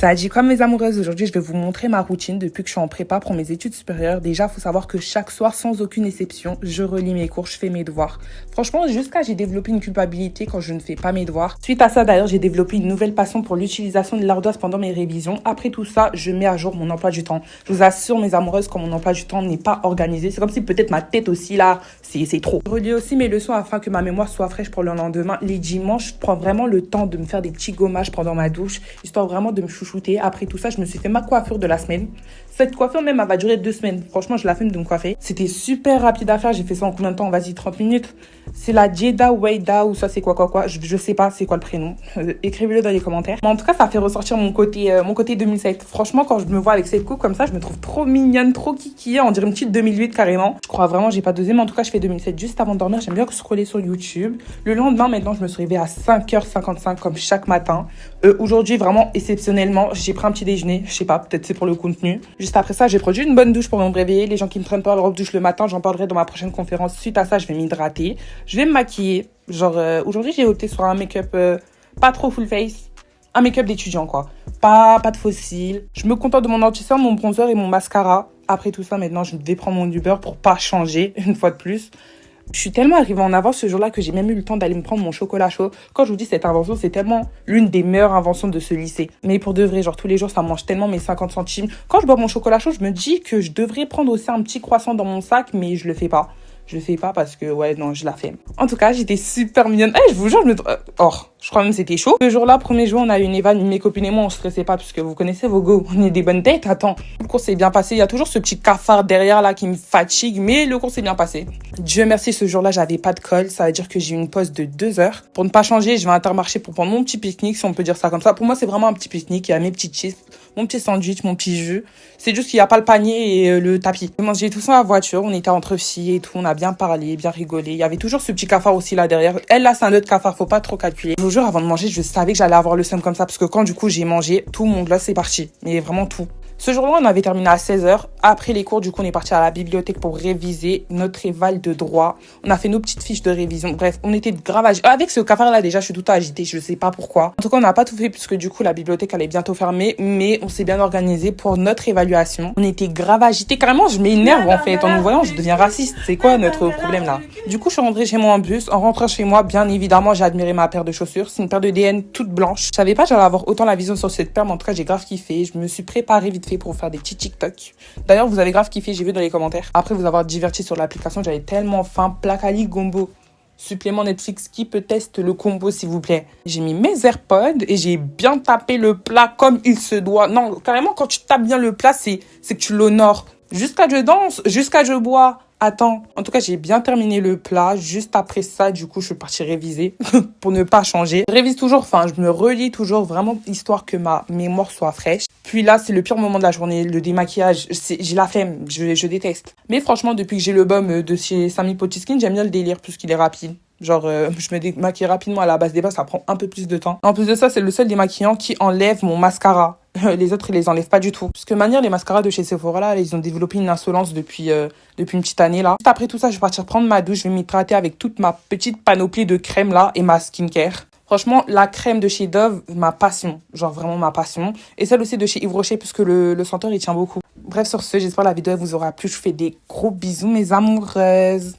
Ça a dit comme mes amoureuses, aujourd'hui je vais vous montrer ma routine depuis que je suis en prépa pour mes études supérieures. Déjà, il faut savoir que chaque soir, sans aucune exception, je relis mes cours, je fais mes devoirs. Franchement, jusqu'à j'ai développé une culpabilité quand je ne fais pas mes devoirs. Suite à ça, d'ailleurs, j'ai développé une nouvelle passion pour l'utilisation de l'ardoise pendant mes révisions. Après tout ça, je mets à jour mon emploi du temps. Je vous assure, mes amoureuses, quand mon emploi du temps n'est pas organisé, c'est comme si peut-être ma tête aussi là, c'est trop. Je relis aussi mes leçons afin que ma mémoire soit fraîche pour le lendemain. Les dimanches, je prends vraiment le temps de me faire des petits gommages pendant ma douche, histoire vraiment de me chouchouter. Après tout ça, je me suis fait ma coiffure de la semaine. Cette coiffure même, elle va durer 2 semaines. Franchement, je la flemme de me coiffer. C'était super rapide à faire. J'ai fait ça en combien de temps? Vas-y, 30 minutes. C'est la Jeda Weida ou ça, c'est quoi. Je sais pas c'est quoi le prénom. Écrivez-le dans les commentaires. Mais en tout cas, ça fait ressortir mon côté 2007. Franchement, quand je me vois avec cette coupe comme ça, je me trouve trop mignonne, trop kiki. On dirait une petite 2008 carrément. Je crois vraiment, j'ai pas dosé. Mais en tout cas, je fais 2007 juste avant de dormir. J'aime bien scroller sur YouTube. Le lendemain, maintenant, je me suis réveillée à 5h55 comme chaque matin. Aujourd'hui, vraiment, exceptionnellement, j'ai pris un petit déjeuner. Je sais pas, peut-être c'est pour le contenu. Juste après ça, j'ai produit une bonne douche pour me réveiller. Les gens qui ne prennent pas leur douche le matin, j'en parlerai dans ma prochaine conférence. Suite à ça, je vais m'hydrater. Je vais me maquiller. Aujourd'hui, j'ai opté sur un make-up pas trop full face. Un make-up d'étudiant, quoi. Pas de fossiles. Je me contente de mon anti-cerne, mon bronzer et mon mascara. Après tout ça, maintenant, je vais prendre mon Uber pour pas changer, une fois de plus. Je suis tellement arrivée en avance ce jour-là que j'ai même eu le temps d'aller me prendre mon chocolat chaud. Quand je vous dis cette invention, c'est tellement l'une des meilleures inventions de ce lycée. Mais pour de vrai, genre tous les jours, ça mange tellement mes 50 centimes. Quand je bois mon chocolat chaud, je me dis que je devrais prendre aussi un petit croissant dans mon sac, mais je le fais pas. Je le fais pas parce que, ouais, non, je la fais. En tout cas, j'étais super mignonne. Je vous jure, je crois même que c'était chaud. Ce jour-là, premier jour, on a eu une Evan, mes copines et moi, on stressait pas puisque vous connaissez vos go. On est des bonnes têtes, attends. Le cours s'est bien passé. Il y a toujours ce petit cafard derrière là qui me fatigue, mais le cours s'est bien passé. Dieu merci, ce jour-là, j'avais pas de colle. Ça veut dire que j'ai eu une pause de 2 heures. Pour ne pas changer, je vais à Intermarché pour prendre mon petit pique-nique, si on peut dire ça comme ça. Pour moi, c'est vraiment un petit pique-nique. Il y a mes petites chips, mon petit sandwich, mon petit jus. C'est juste qu'il n'y a pas le panier et le tapis. J'ai mangé tout ça dans la voiture. On était entre filles et tout. On a bien parlé, bien rigolé. Il y avait toujours ce petit cafard aussi là derrière. Elle là, c'est un autre cafard. Faut pas trop calculer. Je vous jure, avant de manger, je savais que j'allais avoir le seum comme ça parce que quand du coup j'ai mangé, tout mon gloss est parti. Mais vraiment tout. Ce jour-là, on avait terminé à 16h. Après les cours, du coup, on est parti à la bibliothèque pour réviser notre éval de droit. On a fait nos petites fiches de révision. Bref, on était grave agités. Avec ce cafard-là, déjà, je suis tout agitée. Je sais pas pourquoi. En tout cas, on n'a pas tout fait puisque du coup, la bibliothèque allait bientôt fermer. Mais on s'est bien organisé pour notre évaluation. On était grave agités. Carrément, je m'énerve en fait. En nous voyant, je deviens raciste. C'est quoi notre problème là? Du coup, je suis rentrée chez moi en bus. En rentrant chez moi, bien évidemment, j'ai admiré ma paire de chaussures. C'est une paire de DN toute blanche. Je savais pas que j'allais avoir autant la vision sur cette paire, mais en tout cas, j'ai grave kiffé. Je me suis préparée vite fait pour faire des petits TikTok. D'ailleurs, vous avez grave kiffé, j'ai vu dans les commentaires. Après vous avoir diverti sur l'application, j'avais tellement faim. Placali Gombo. Supplément Netflix, qui peut tester le combo s'il vous plaît? J'ai mis mes AirPods et j'ai bien tapé le plat comme il se doit. Non, carrément, quand tu tapes bien le plat, c'est que tu l'honores. Jusqu'à je danse, jusqu'à je bois. Attends, en tout cas, j'ai bien terminé le plat. Juste après ça, du coup, je suis partie réviser pour ne pas changer. Je révise toujours, je me relis toujours vraiment histoire que ma mémoire soit fraîche. Puis là, c'est le pire moment de la journée, le démaquillage. J'ai la flemme, je déteste. Mais franchement, depuis que j'ai le baume de chez Samy Potiskin, j'aime bien le délire puisqu'il est rapide. Je me démaquille rapidement à la base des bas, ça prend un peu plus de temps. En plus de ça, c'est le seul démaquillant qui enlève mon mascara. Les autres, ils les enlèvent pas du tout. Parce que manière, les mascaras de chez Sephora, là, ils ont développé une insolence depuis une petite année, là. Juste après tout ça, je vais partir prendre ma douche, je vais m'hydrater avec toute ma petite panoplie de crème, là, et ma skincare. Franchement, la crème de chez Dove, ma passion. Genre, vraiment ma passion. Et celle aussi de chez Yves Rocher, puisque le senteur, il tient beaucoup. Bref, sur ce, j'espère que la vidéo vous aura plu. Je vous fais des gros bisous, mes amoureuses.